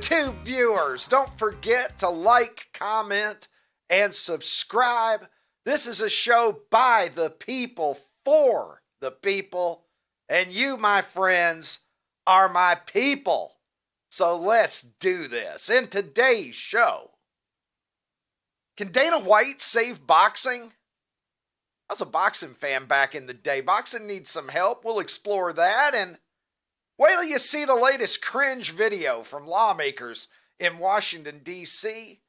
YouTube viewers, don't forget to like, comment, and subscribe. This is a show by the people, for the people, and you, my friends, are my people. So let's do this. In today's show, can Dana White save boxing? I was a boxing fan back in the day. Boxing needs some help. We'll explore that, and wait till you see the latest cringe video from lawmakers in Washington, D.C.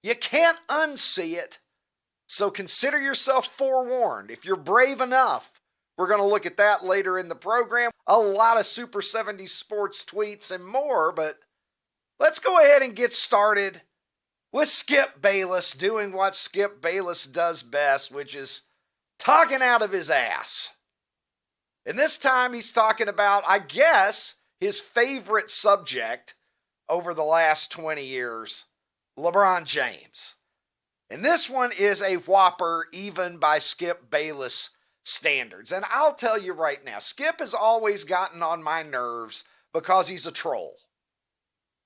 You can't unsee it, so consider yourself forewarned. If you're brave enough, we're going to look at that later in the program. A lot of Super 70s sports tweets and more, but let's go ahead and get started with Skip Bayless doing what Skip Bayless does best, which is talking out of his ass. And this time he's talking about, I guess, his favorite subject over the last 20 years, LeBron James. And this one is a whopper even by Skip Bayless standards. And I'll tell you right now, Skip has always gotten on my nerves because he's a troll.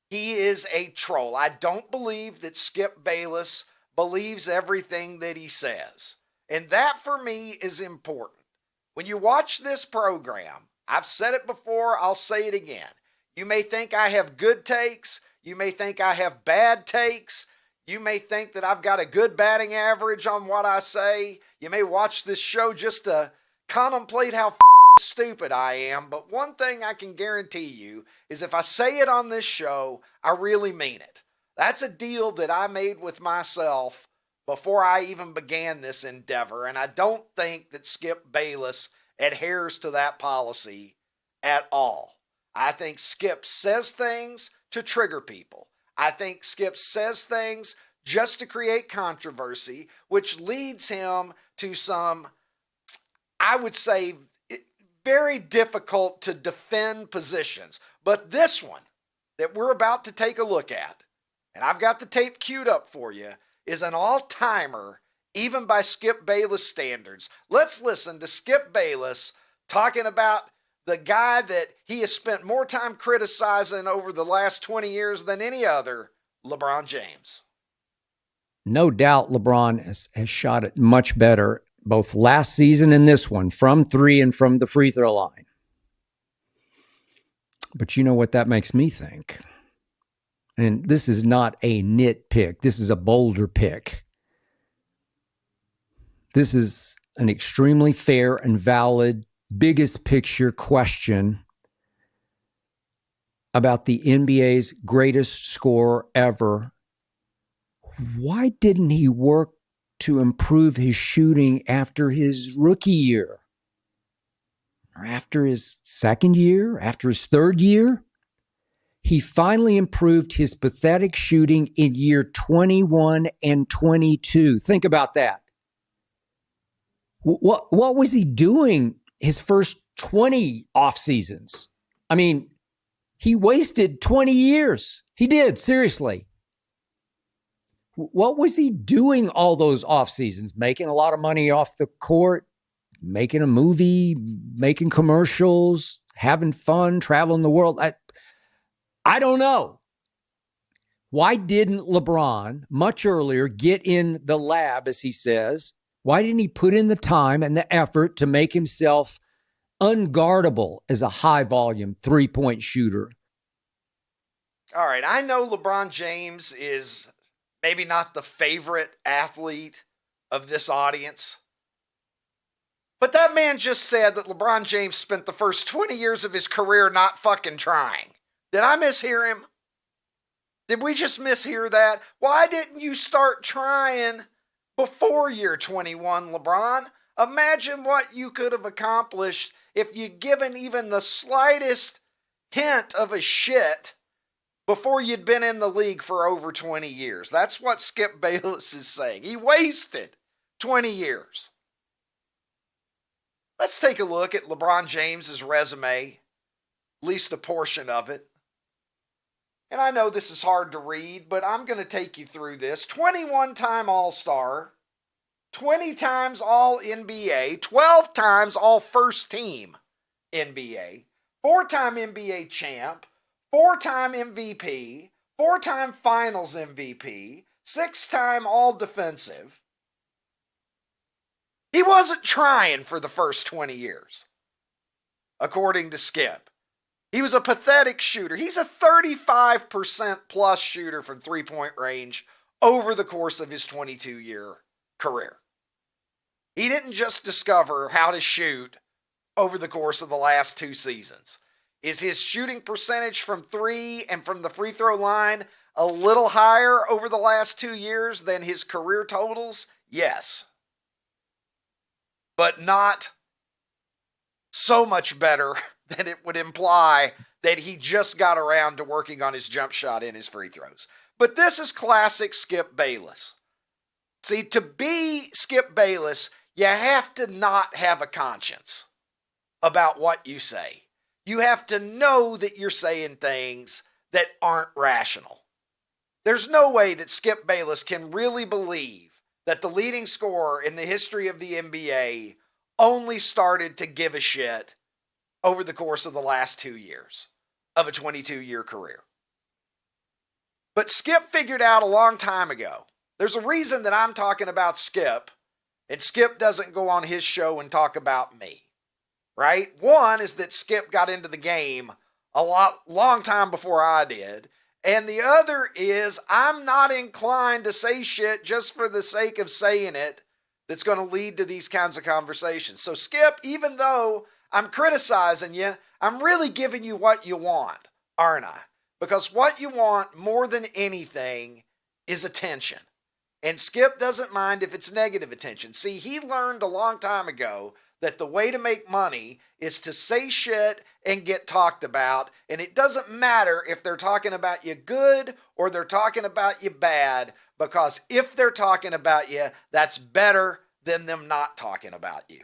He is a troll. I don't believe that Skip Bayless believes everything that he says. And that for me is important. When you watch this program, I've said it before, I'll say it again. You may think I have good takes. You may think I have bad takes. You may think that I've got a good batting average on what I say. You may watch this show just to contemplate how stupid I am. But one thing I can guarantee you is if I say it on this show, I really mean it. That's a deal that I made with myself before I even began this endeavor. And I don't think that Skip Bayless adheres to that policy at all. I think Skip says things to trigger people. I think Skip says things just to create controversy, which leads him to some, I would say, very difficult to defend positions. But this one that we're about to take a look at, and I've got the tape queued up for you, is an all-timer, even by Skip Bayless standards. Let's listen to Skip Bayless talking about the guy that he has spent more time criticizing over the last 20 years than any other, LeBron James. No doubt LeBron has shot it much better, both last season and this one, from three and from the free throw line. But you know what that makes me think? And this is not a nitpick. This is a bolder pick. This is an extremely fair and valid, biggest picture question about the NBA's greatest scorer ever. Why didn't he work to improve his shooting after his rookie year? Or after his second year? After his third year? He finally improved his pathetic shooting in year 21 and 22. Think about that. What was he doing his first 20 off seasons? I mean, he wasted 20 years. He did, seriously. What was he doing all those off seasons? Making a lot of money off the court, making a movie, making commercials, having fun, traveling the world. I don't know. Why didn't LeBron much earlier get in the lab, as he says? Why didn't he put in the time and the effort to make himself unguardable as a high-volume three-point shooter? All right, I know LeBron James is maybe not the favorite athlete of this audience, but that man just said that LeBron James spent the first 20 years of his career not fucking trying. Did I mishear him? Did we just mishear that? Why didn't you start trying before year 21, LeBron? Imagine what you could have accomplished if you'd given even the slightest hint of a shit before you'd been in the league for over 20 years. That's what Skip Bayless is saying. He wasted 20 years. Let's take a look at LeBron James's resume, at least a portion of it. And I know this is hard to read, but I'm going to take you through this. 21-time All-Star, 20 times All-NBA, 12 times All-First-Team NBA, 4-time NBA champ, 4-time MVP, 4-time finals MVP, 6-time all-defensive. He wasn't trying for the first 20 years, according to Skip. He was a pathetic shooter. He's a 35% plus shooter from three-point range over the course of his 22-year career. He didn't just discover how to shoot over the course of the last 2 seasons. Is his shooting percentage from 3 and from the free throw line a little higher over the last 2 years than his career totals? Yes. But not so much better that it would imply that he just got around to working on his jump shot and his free throws. But this is classic Skip Bayless. See, to be Skip Bayless, you have to not have a conscience about what you say. You have to know that you're saying things that aren't rational. There's no way that Skip Bayless can really believe that the leading scorer in the history of the NBA only started to give a shit over the course of the last 2 years of a 22-year career. But Skip figured out a long time ago. There's a reason that I'm talking about Skip, and Skip doesn't go on his show and talk about me, right? One is that Skip got into the game long time before I did. And the other is I'm not inclined to say shit just for the sake of saying it that's going to lead to these kinds of conversations. So Skip, even though I'm criticizing you, I'm really giving you what you want, aren't I? Because what you want more than anything is attention. And Skip doesn't mind if it's negative attention. See, he learned a long time ago that the way to make money is to say shit and get talked about. And it doesn't matter if they're talking about you good or they're talking about you bad, because if they're talking about you, that's better than them not talking about you.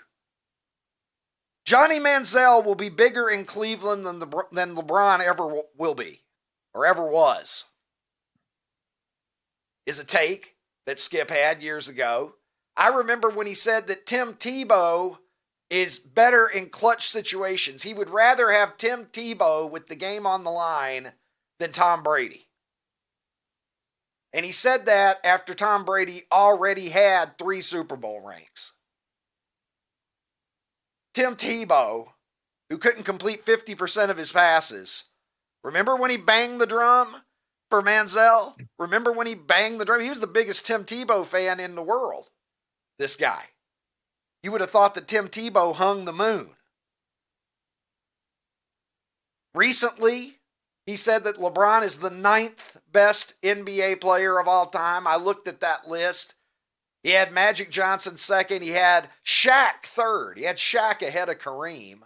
Johnny Manziel will be bigger in Cleveland than LeBron ever will be, or ever was, is a take that Skip had years ago. I remember when he said that Tim Tebow is better in clutch situations. He would rather have Tim Tebow with the game on the line than Tom Brady. And he said that after Tom Brady already had 3 Super Bowl rings. Tim Tebow, who couldn't complete 50% of his passes, remember when he banged the drum for Manziel? Remember when he banged the drum? He was the biggest Tim Tebow fan in the world, this guy. You would have thought that Tim Tebow hung the moon. Recently, he said that LeBron is the 9th best NBA player of all time. I looked at that list. He had Magic Johnson second. He had Shaq third. He had Shaq ahead of Kareem,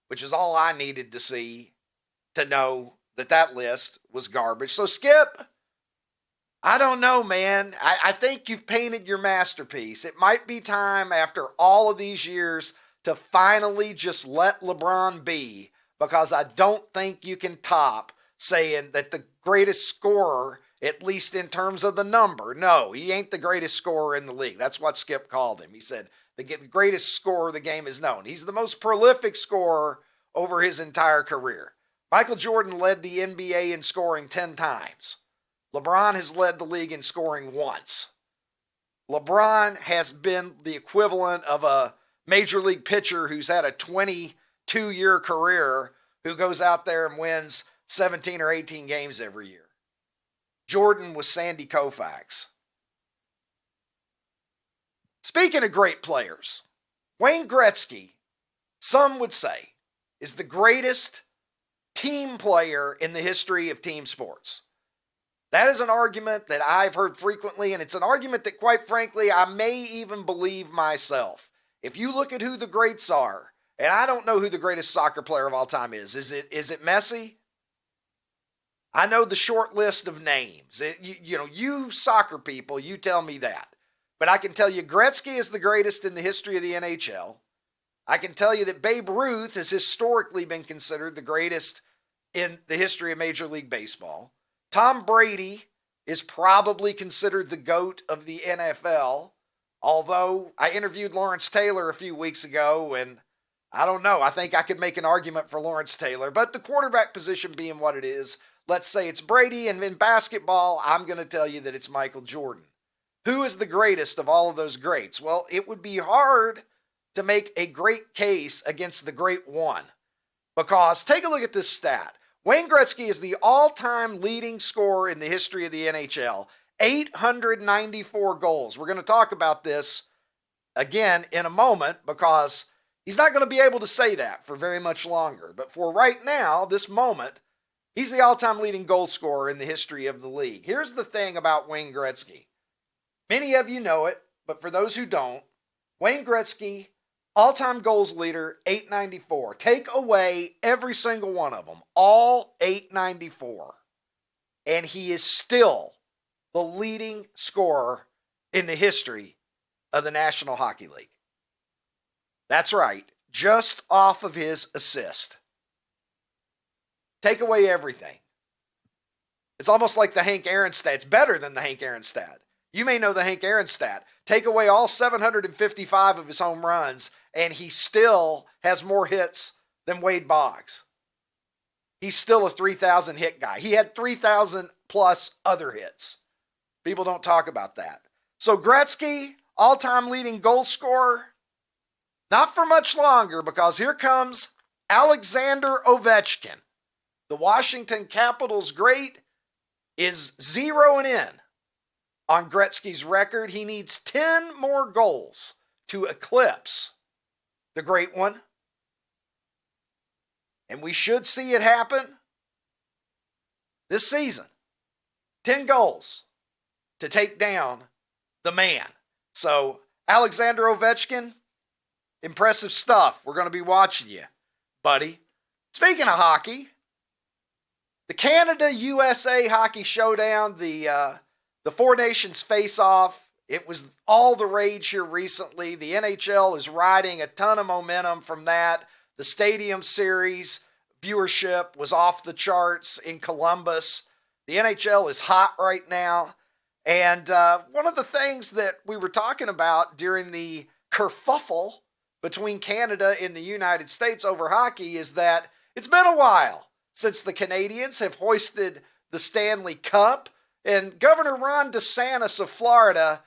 which is all I needed to see to know that that list was garbage. So Skip, I don't know, man. I think you've painted your masterpiece. It might be time after all of these years to finally just let LeBron be, because I don't think you can top saying that the greatest scorer, at least in terms of the number. No, he ain't the greatest scorer in the league. That's what Skip called him. He said the greatest scorer the game is known. He's the most prolific scorer over his entire career. Michael Jordan led the NBA in scoring 10 times. LeBron has led the league in scoring once. LeBron has been the equivalent of a major league pitcher who's had a 22-year career who goes out there and wins 17 or 18 games every year. Jordan was Sandy Koufax. Speaking of great players, Wayne Gretsky, some would say, is the greatest team player in the history of team sports. That is an argument that I've heard frequently, and it's an argument that, quite frankly, I may even believe myself. If you look at who the greats are, and I don't know who the greatest soccer player of all time is. Is it Messi? I know the short list of names. You soccer people, you tell me that. But I can tell you Gretzky is the greatest in the history of the NHL. I can tell you that Babe Ruth has historically been considered the greatest in the history of Major League Baseball. Tom Brady is probably considered the GOAT of the NFL, although I interviewed Lawrence Taylor a few weeks ago, and I don't know. I think I could make an argument for Lawrence Taylor, but the quarterback position being what it is, let's say it's Brady, and in basketball, I'm going to tell you that it's Michael Jordan. Who is the greatest of all of those greats? Well, it would be hard to make a great case against the great one, because take a look at this stat. Wayne Gretzky is the all-time leading scorer in the history of the NHL. 894 goals. We're going to talk about this again in a moment, because he's not going to be able to say that for very much longer. But for right now, this moment, he's the all-time leading goal scorer in the history of the league. Here's the thing about Wayne Gretzky. Many of you know it, but for those who don't, Wayne Gretzky, all-time goals leader, 894. Take away every single one of them, all 894. And he is still the leading scorer in the history of the National Hockey League. That's right, just off of his assist. Take away everything. It's almost like the Hank Aaron stat. It's better than the Hank Aaron stat. You may know the Hank Aaron stat. Take away all 755 of his home runs, and he still has more hits than Wade Boggs. He's still a 3,000 hit guy. He had 3,000 plus other hits. People don't talk about that. So Gretzky, all-time leading goal scorer, not for much longer, because here comes Alexander Ovechkin. The Washington Capitals great is zeroing in on Gretzky's record. He needs 10 more goals to eclipse the great one. And we should see it happen this season. 10 goals to take down the man. So, Alexander Ovechkin, impressive stuff. We're going to be watching you, buddy. Speaking of hockey, the Canada-USA Hockey Showdown, the Four Nations face-off, it was all the rage here recently. The NHL is riding a ton of momentum from that. The Stadium Series viewership was off the charts in Columbus. The NHL is hot right now. And one of the things that we were talking about during the kerfuffle between Canada and the United States over hockey is that it's been a while since the Canadians have hoisted the Stanley Cup. And Governor Ron DeSantis of Florida,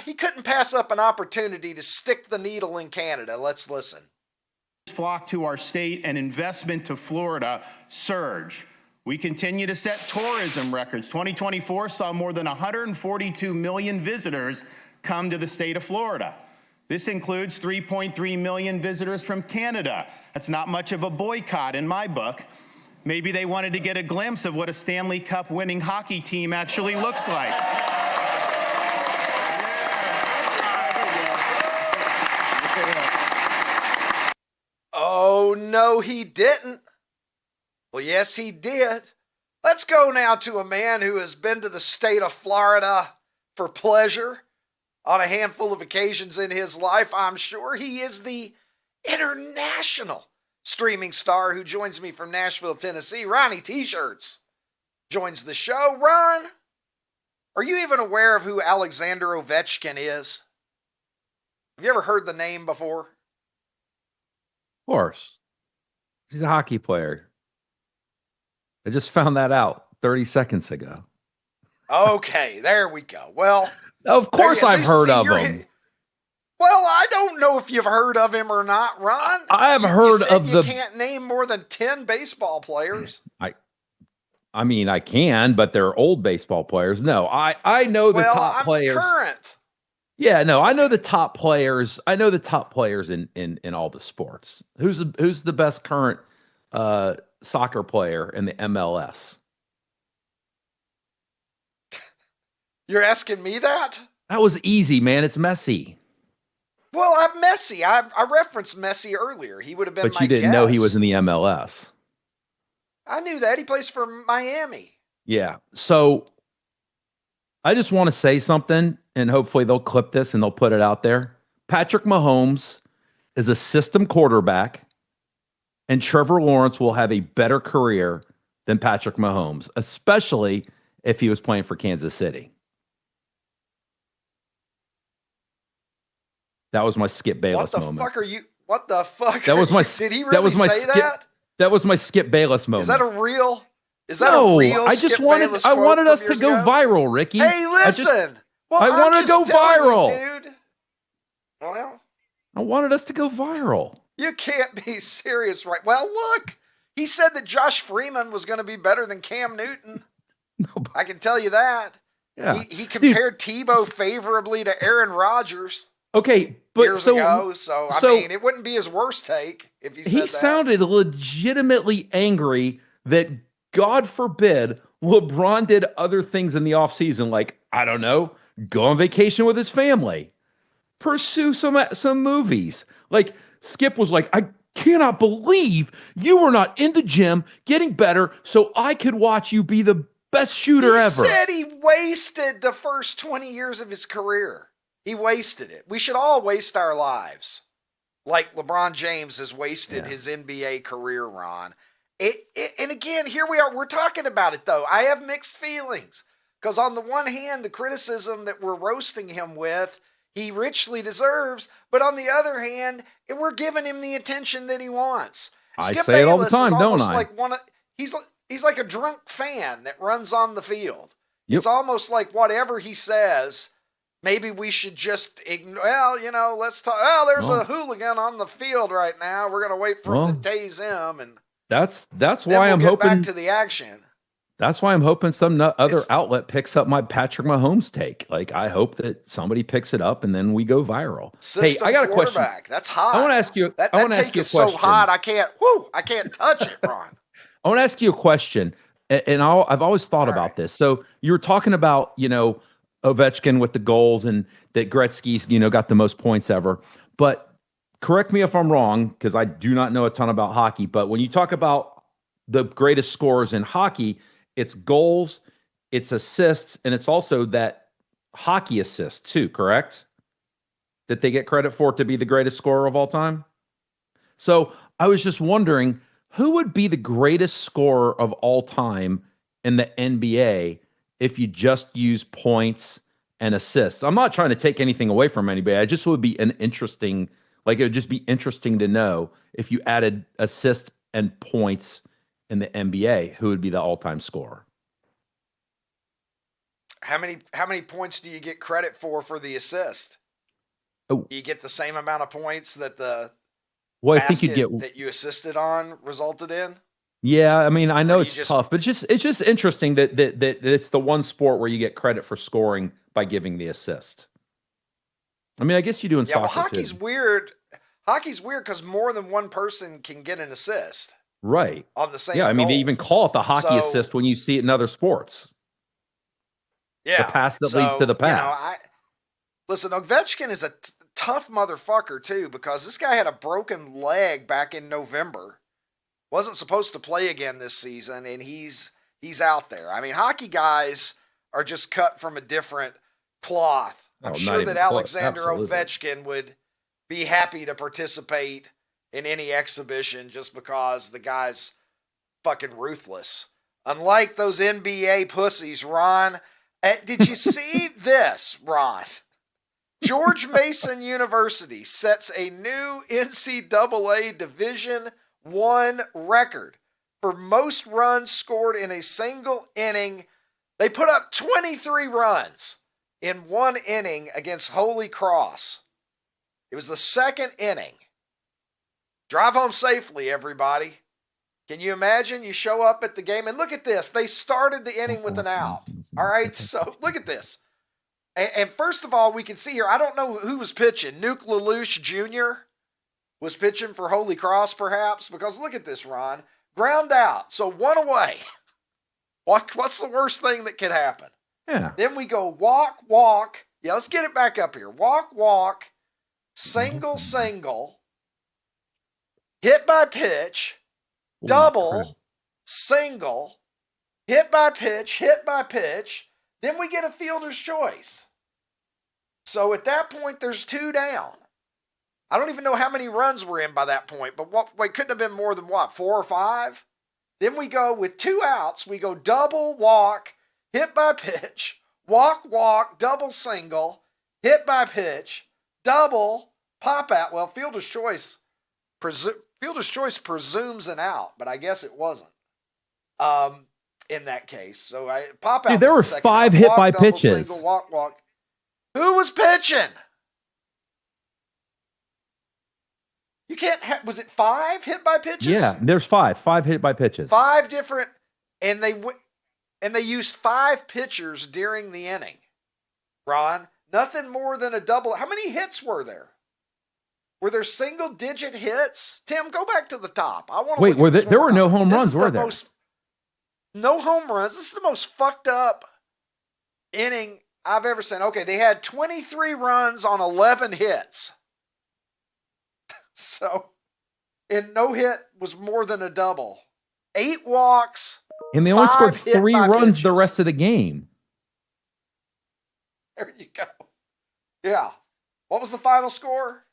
he couldn't pass up an opportunity to stick the needle in Canada. Let's listen. Flock to our state and investment to Florida surge. We continue to set tourism records. 2024 saw more than 142 million visitors come to the state of Florida. This includes 3.3 million visitors from Canada. That's not much of a boycott in my book. Maybe they wanted to get a glimpse of what a Stanley Cup winning hockey team actually looks like. Oh, no, he didn't. Well, yes, he did. Let's go now to a man who has been to the state of Florida for pleasure on a handful of occasions in his life, I'm sure. He is the international streaming star who joins me from Nashville, Tennessee. Ronnie T-Shirts joins the show. Ron, are you even aware of who Alexander Ovechkin is? Have you ever heard the name before? Of course. He's a hockey player. I just found that out 30 seconds ago. Okay, there we go. Well, of course I've heard of him. Well, I don't know if you've heard of him or not, Ron. I have heard of you can't name more than 10 baseball players. I mean, I can, but they're old baseball players. No, I know the top players. Current. Yeah, no, I know the top players. I know the top players in all the sports. Who's the best current soccer player in the MLS? You're asking me that? That was easy, man. It's Messi. Well, I'm Messi. I referenced Messi earlier. He would have been my guess. But you didn't know he was in the MLS. I knew that. He plays for Miami. Yeah. So I just want to say something, and hopefully they'll clip this and they'll put it out there. Patrick Mahomes is a system quarterback, and Trevor Lawrence will have a better career than Patrick Mahomes, especially if he was playing for Kansas City. That was my Skip Bayless moment. What the fuck? That was my. Did he really say that? That was my Skip Bayless moment. Is that a real Is that a real I just Skip wanted Bayless I quote wanted from us to years go ago? viral, Ricky. Hey, listen. Well, I I'm wanna just go telling you, viral. dude. Well, I wanted us to go viral. you can't be serious, right? Well, look. He said that Josh Freeman was going to be better than Cam Newton. I can tell you that. Yeah. He compared Tebow favorably to Aaron Rodgers Okay, but years ago. So, I so mean, it wouldn't be his worst take if he said he that. sounded legitimately angry that, God forbid, LeBron did other things in the offseason, like, I don't know, go on vacation with his family, pursue some movies. Like, Skip was like, I cannot believe you were not in the gym getting better so I could watch you be the best shooter ever. He said he wasted the first 20 years of his career. He wasted it. We should all waste our lives like LeBron James has wasted his NBA career, Ron. And again, here we are. We're talking about it, though. I have mixed feelings because on the one hand, the criticism that we're roasting him with, he richly deserves. But on the other hand, we're giving him the attention that he wants. I Skip say it all the Bayless time, is don't almost I? like he's like a drunk fan that runs on the field. Yep. It's almost like whatever he says, maybe we should just ignore. Well, let's talk. Oh, there's a hooligan on the field right now. We're gonna wait for him to tase him, and that's then why we'll I'm get hoping back to the action. That's why I'm hoping some other outlet picks up my Patrick Mahomes take. Like, I hope that somebody picks it up and then we go viral. System hey, I got a question. That's hot. I want to ask you. That I want to take ask you a is question. so hot. I can't touch it, Ron. I want to ask you a question, and I've always thought about this. So you were talking about, Ovechkin with the goals and that Gretsky's, got the most points ever. But correct me if I'm wrong, because I do not know a ton about hockey. But when you talk about the greatest scorers in hockey, it's goals, it's assists, and it's also that hockey assist too, correct? That they get credit for to be the greatest scorer of all time. So I was just wondering, who would be the greatest scorer of all time in the NBA if you just use points and assists? I'm not trying to take anything away from anybody. I just would be it would just be interesting to know if you added assists and points in the NBA, who would be the all-time scorer? How many points do you get credit for the assist? Oh. Do you get the same amount of points that the I think you'd get that you assisted on resulted in? Yeah, I mean, I know Or it's tough, but it's just interesting that it's the one sport where you get credit for scoring by giving the assist. I mean, I guess you do in soccer hockey's too. weird. Hockey's weird because more than one person can get an assist. Right. On the same Yeah, I mean, goal. they even call it the hockey assist when you see it in other sports. Yeah. The pass that leads to the pass. Listen, Ovechkin is a tough motherfucker too, because this guy had a broken leg back in November. Wasn't supposed to play again this season, and he's out there. I mean, hockey guys are just cut from a different cloth. I'm sure that Alexander Ovechkin would be happy to participate in any exhibition just because the guy's fucking ruthless. Unlike those NBA pussies, Ron. Did you see this, Ron? George Mason University sets a new NCAA Division I record for most runs scored in a single inning. They put up 23 runs in one inning against Holy Cross. It was the second inning. Drive home safely, everybody. Can you imagine? You show up at the game, and look at this. They started the inning with an out. All right, so look at this. And first of all, we can see here, I don't know who was pitching. Nuke Lelouch Jr. was pitching for Holy Cross, perhaps, because look at this, Ron. Ground out, so one away. What's the worst thing that could happen? Yeah. Then we go walk. Yeah, let's get it back up here. Walk, single, hit by pitch, double, single, hit by pitch. Then we get a fielder's choice. So at that point, there's two down. I don't even know how many runs we're in by that point, but couldn't have been more than 4 or 5? Then we go with 2 outs. We go double, walk, hit by pitch, walk, double, single, hit by pitch, double, pop out. Well, fielder's choice presumes an out, but I guess it wasn't. in that case. So I pop out. Dude, there were 5 hit by pitches. Single, walk. Who was pitching? You can't have, was it 5 hit by pitches? Yeah, there's 5 hit by pitches. 5 different, and they used 5 pitchers during the inning. Ron, nothing more than a double. How many hits were there? Were there single digit hits? Tim, go back to the top. I want to wait. There were no home runs, were there? No home runs. This is the most fucked up inning I've ever seen. Okay, they had 23 runs on 11 hits. So, and no hit was more than a double. 8 walks. And they only scored 5 hit 3 by runs pitches. the rest of the game. There you go. Yeah. What was the final score?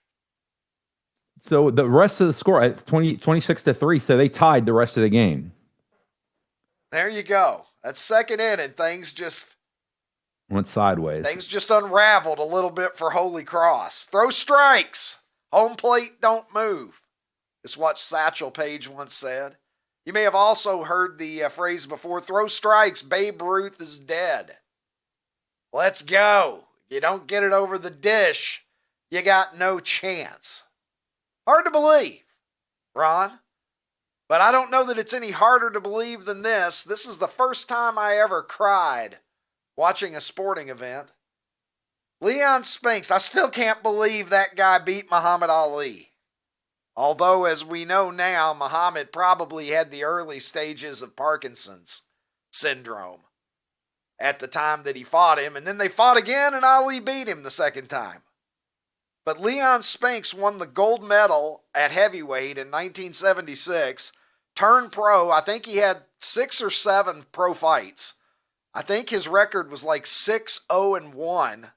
So the rest of the score at 26-3. So they tied the rest of the game. There you go. That second inning, things just Went sideways. unraveled a little bit for Holy Cross. Throw strikes. Home plate don't move. It's what Satchel Paige once said. You may have also heard the phrase before, throw strikes, Babe Ruth is dead. Let's go. If you don't get it over the dish, you got no chance. Hard to believe, Ron. But I don't know that it's any harder to believe than this. This is the first time I ever cried watching a sporting event. Leon Spinks, I still can't believe that guy beat Muhammad Ali. Although, as we know now, Muhammad probably had the early stages of Parkinson's syndrome at the time that he fought him. And then they fought again and Ali beat him the second time. But Leon Spinks won the gold medal at heavyweight in 1976, turned pro. I think he had 6 or 7 pro fights. I think his record was like 6-0-1.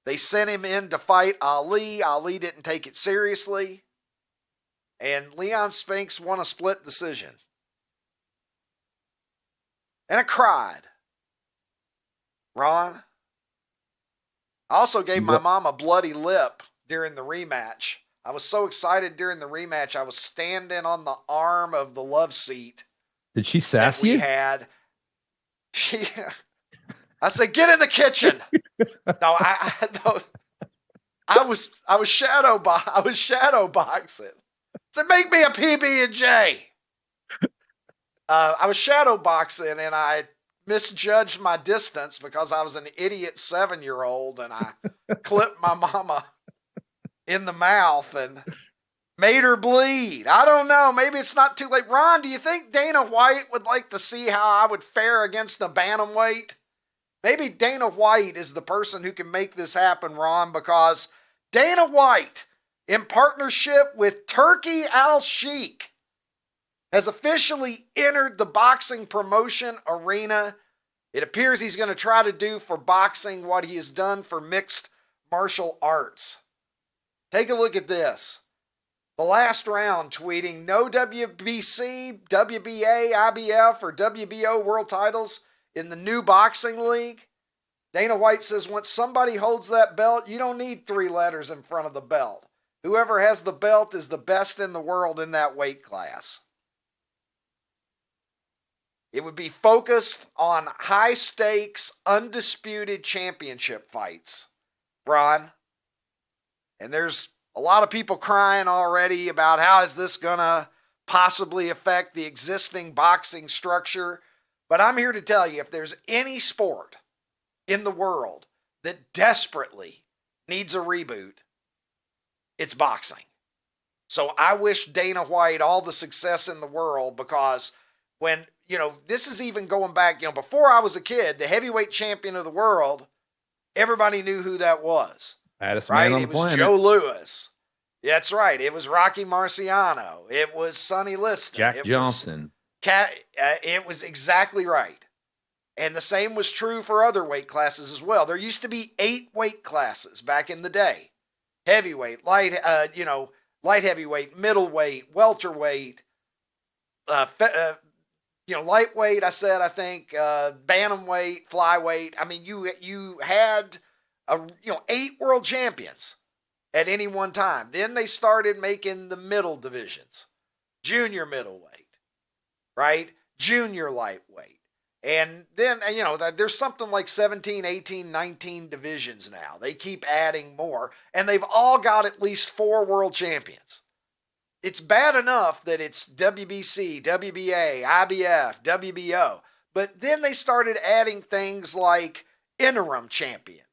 They sent him in to fight Ali. Ali didn't take it seriously. And Leon Spinks won a split decision. And I cried. Ron, I also gave my mom a bloody lip during the rematch. I was so excited during the rematch. I was standing on the arm of the love seat. Did she sass you? I said, get in the kitchen. No, I was shadow boxing. I said, make me a PB&J. I was shadow boxing and I misjudged my distance because I was an idiot 7-year-old and I clipped my mama in the mouth and made her bleed. I don't know. Maybe it's not too late. Ron, do you think Dana White would like to see how I would fare against a bantamweight? Maybe Dana White is the person who can make this happen, Ron, because Dana White, in partnership with Turki Al-Sheikh, has officially entered the boxing promotion arena. It appears he's going to try to do for boxing what he has done for mixed martial arts. Take a look at this. The last round tweeting, no WBC, WBA, IBF, or WBO world titles in the new boxing league. Dana White says once somebody holds that belt, you don't need 3 letters in front of the belt. Whoever has the belt is the best in the world in that weight class. It would be focused on high stakes, undisputed championship fights, Ron. And there's a lot of people crying already about how is this going to possibly affect the existing boxing structure. But I'm here to tell you, if there's any sport in the world that desperately needs a reboot, it's boxing. So I wish Dana White all the success in the world because when, this is even going back, before I was a kid, the heavyweight champion of the world, everybody knew who that was. Baddest right? man on It the was planet. Joe Louis. That's right. It was Rocky Marciano. It was Sonny Liston. Jack Johnson. It was exactly right. And the same was true for other weight classes as well. There used to be 8 weight classes back in the day. Heavyweight, light heavyweight, middleweight, welterweight, lightweight, I think, bantamweight, flyweight. I mean, you had 8 world champions at any one time. Then they started making the middle divisions, junior middleweight, right? Junior lightweight. And then, there's something like 17, 18, 19 divisions now. They keep adding more, and they've all got at least 4 world champions. It's bad enough that it's WBC, WBA, IBF, WBO. But then they started adding things like interim champion.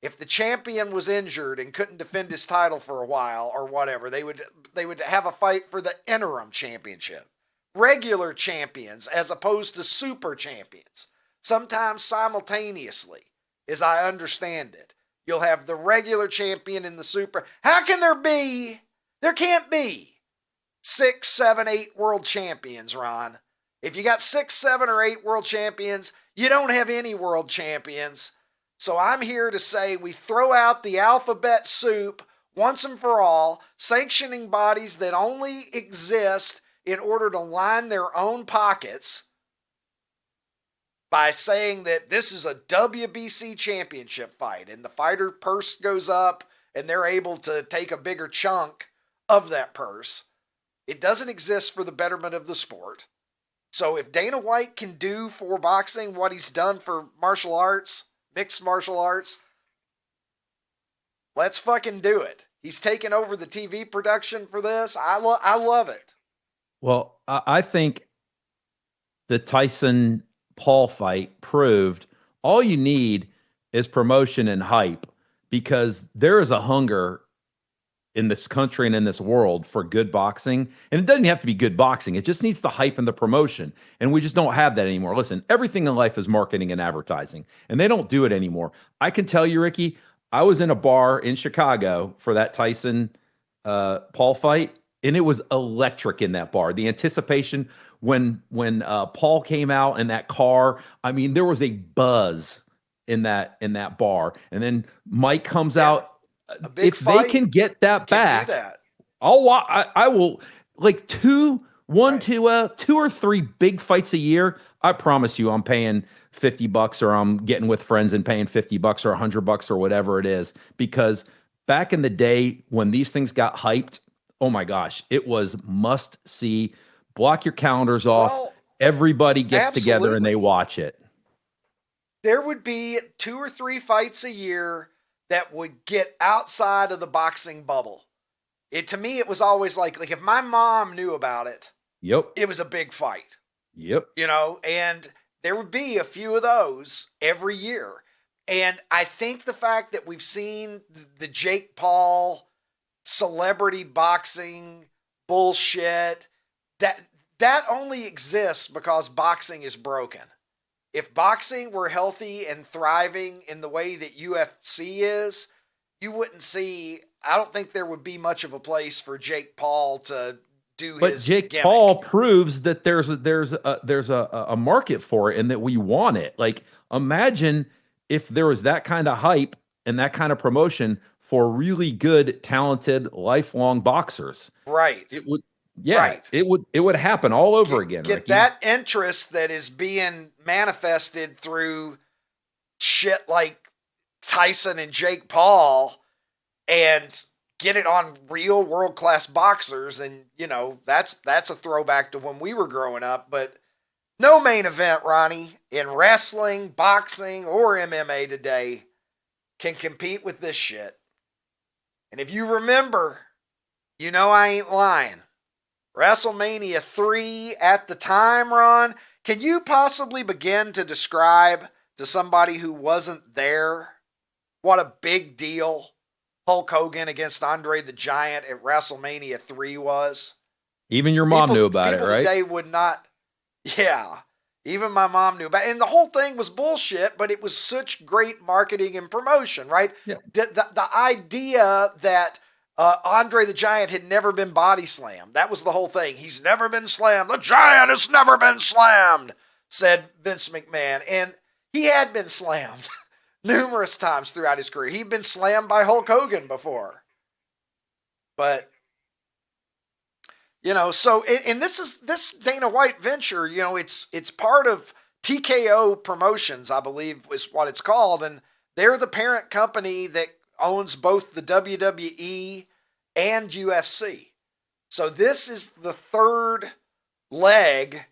If the champion was injured and couldn't defend his title for a while or whatever, they would have a fight for the interim championship. Regular champions as opposed to super champions, sometimes simultaneously, as I understand it. You'll have the regular champion and the super. How can there can't be 6, 7, 8 world champions, Ron. If you got 6, 7, or 8 world champions, you don't have any world champions. So I'm here to say we throw out the alphabet soup once and for all, sanctioning bodies that only exist in order to line their own pockets by saying that this is a WBC championship fight and the fighter purse goes up and they're able to take a bigger chunk of that purse. It doesn't exist for the betterment of the sport. So if Dana White can do for boxing what he's done for martial arts, mixed martial arts, let's fucking do it. He's taken over the TV production for this. I love it. Well, I think the Tyson-Paul fight proved all you need is promotion and hype, because there is a hunger in this country and in this world for good boxing. And it doesn't have to be good boxing. It just needs the hype and the promotion. And we just don't have that anymore. Listen, everything in life is marketing and advertising, and they don't do it anymore. I can tell you, Ricky, I was in a bar in Chicago for that Tyson Paul fight, and it was electric in that bar. The anticipation when Paul came out in that car, I mean, there was a buzz in that bar. And then Mike comes out. If they can get that back, I will, like two or three big fights a year. I promise you, I'm paying $50 or I'm getting with friends and paying $50 or $100 or whatever it is. Because back in the day when these things got hyped, oh my gosh, it was must see. Block your calendars off. Well, everybody gets together and they watch it. There would be 2 or 3 fights a year that would get outside of the boxing bubble. To me, it was always like if my mom knew about it, yep, it was a big fight. Yep. And there would be a few of those every year. And I think the fact that we've seen the Jake Paul celebrity boxing bullshit, that only exists because boxing is broken. If boxing were healthy and thriving in the way that UFC is, you wouldn't see, I don't think there would be much of a place for Jake Paul to do but his Jake gimmick. Paul proves that there's a market for it and that we want it. Like, imagine if there was that kind of hype and that kind of promotion for really good, talented, lifelong boxers. Right. It would. Yeah, right. It would happen all over again. Get Ricky. That interest that is being manifested through shit like Tyson and Jake Paul, and get it on real world-class boxers. And, that's a throwback to when we were growing up. But no main event, Ronnie, in wrestling, boxing, or MMA today can compete with this shit. And if you remember, I ain't lying. WrestleMania 3 at the time, Ron, can you possibly begin to describe to somebody who wasn't there what a big deal Hulk Hogan against Andre the Giant at WrestleMania 3 was? Even your mom knew about it, right? People today would not. Yeah, even my mom knew about it. And the whole thing was bullshit, but it was such great marketing and promotion, right? Yeah. The idea that Andre the Giant had never been body slammed. That was the whole thing. He's never been slammed. The Giant has never been slammed, said Vince McMahon. And he had been slammed numerous times throughout his career. He'd been slammed by Hulk Hogan before. But, so, and this Dana White venture, it's part of TKO Promotions, I believe is what it's called. And they're the parent company that owns both the WWE and UFC. So this is the third leg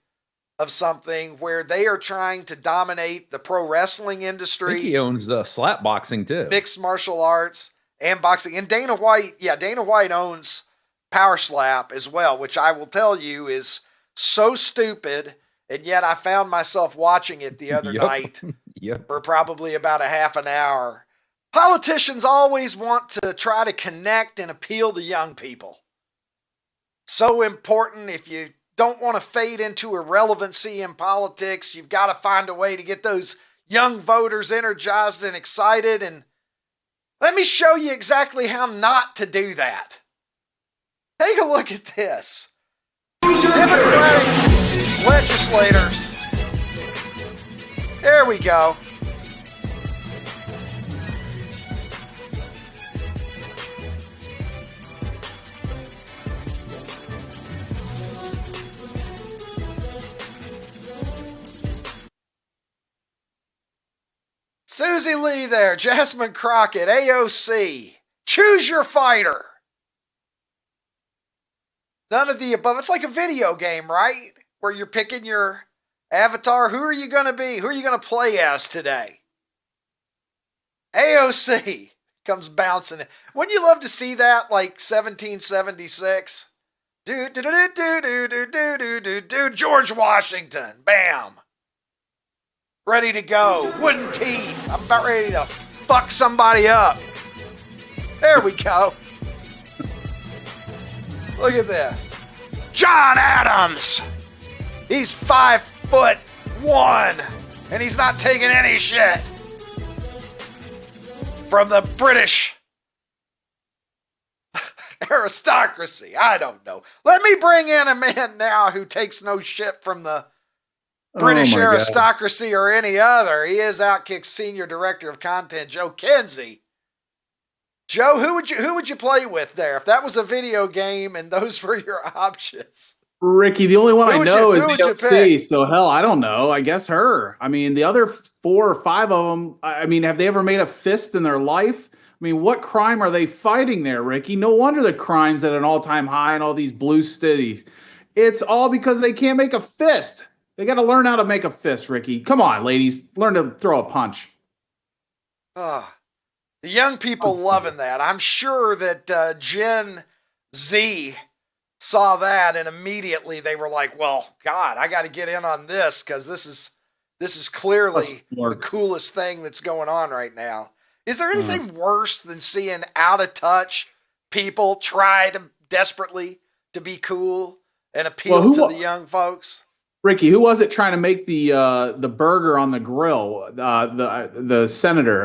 of something where they are trying to dominate the pro wrestling I industry. think he owns slap boxing too. Mixed martial arts and boxing. And Dana White owns Power Slap as well, which I will tell you is so stupid. And yet I found myself watching it the other night for probably about a half an hour. Politicians always want to try to connect and appeal to young people. So important. If you don't want to fade into irrelevancy in politics, you've got to find a way to get those young voters energized and excited. And let me show you exactly how not to do that. Take a look at this. Democratic legislators. There we go. Susie Lee there, Jasmine Crockett, AOC. Choose your fighter. None of the above. It's like a video game, right? Where you're picking your avatar. Who are you going to be? Who are you going to play as today? AOC comes bouncing in. Wouldn't you love to see that like 1776? George Washington. Bam. Ready to go. Wooden teeth. I'm about ready to fuck somebody up. There we go. Look at this. John Adams. He's 5'1", and he's not taking any shit from the British aristocracy. I don't know. Let me bring in a man now who takes no shit from the British aristocracy or any other. He is OutKick's Senior Director of Content, Joe Kinsey. Joe, who would you play with there if that was a video game and those were your options? Ricky, the only one I know is AOC, so hell, I don't know. I guess her. I mean, the other 4 or 5 of them, I mean, have they ever made a fist in their life? I mean, what crime are they fighting there, Ricky? No wonder the crime's at an all-time high in all these blue cities. It's all because they can't make a fist. They got to learn how to make a fist, Ricky. Come on, ladies. Learn to throw a punch. The young people loving that. I'm sure that Gen Z saw that and immediately they were like, well, God, I got to get in on this because this is clearly the coolest thing that's going on right now. Is there anything worse than seeing out-of-touch people try to desperately to be cool and appeal to the young folks? Ricky, who was it trying to make the burger on the grill? The senator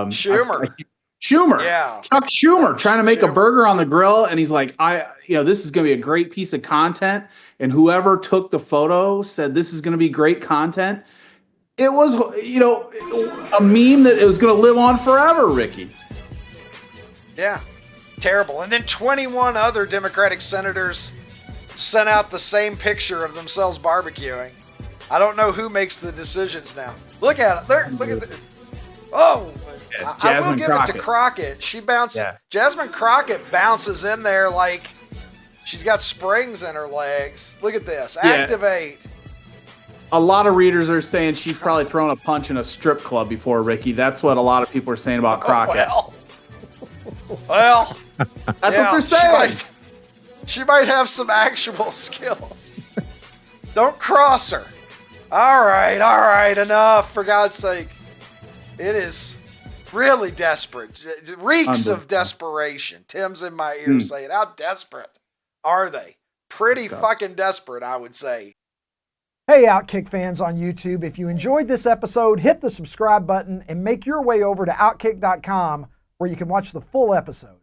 Schumer. Schumer, yeah, Chuck Schumer trying to make a burger on the grill, and he's like, this is going to be a great piece of content. And whoever took the photo said this is going to be great content. It was, a meme that it was going to live on forever, Ricky. Yeah, terrible. And then 21 other Democratic senators sent out the same picture of themselves barbecuing. I don't know who makes the decisions now. Look at it. There, look at it. Oh, yeah, I will give it to Crockett. She bounced. Yeah. Jasmine Crockett bounces in there like she's got springs in her legs. Look at this. Yeah. Activate. A lot of readers are saying she's probably thrown a punch in a strip club before, Ricky. That's what a lot of people are saying about Crockett. Well, that's what they're saying. She might have some actual skills. Don't cross her. All right, enough, for God's sake. It is really desperate. It reeks of desperation. Tim's in my ear saying, how desperate are they? Pretty fucking desperate, I would say. Hey, OutKick fans on YouTube, if you enjoyed this episode, hit the subscribe button and make your way over to OutKick.com where you can watch the full episode.